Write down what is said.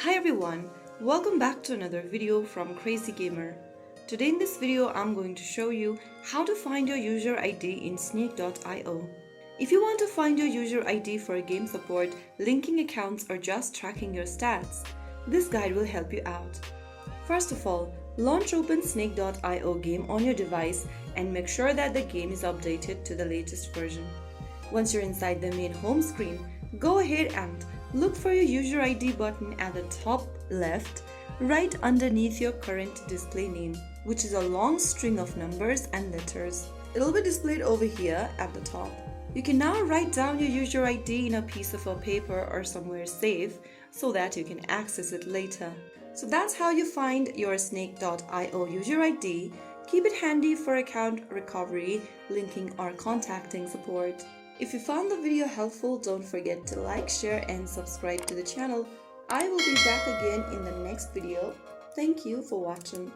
Hi everyone, welcome back to another video from Crazy Gamer. Today in this video I'm going to show you how to find your user ID in snake.io. If you want to find your user ID for game support, linking accounts or just tracking your stats, this guide will help you out. First of all, launch open snake.io game on your device and make sure that the game is updated to the latest version. Once you're inside the main home screen, go ahead and look for your user ID button at the top left, right underneath your current display name, which is a long string of numbers and letters. It'll be displayed over here at the top. You can now write down your user ID in a piece of a paper or somewhere safe so that you can access it later. So that's how you find your snake.io user ID. Keep it handy for account recovery, linking or contacting support. If you found the video helpful, don't forget to like, share and subscribe to the channel. I will be back again in the next video. Thank you for watching.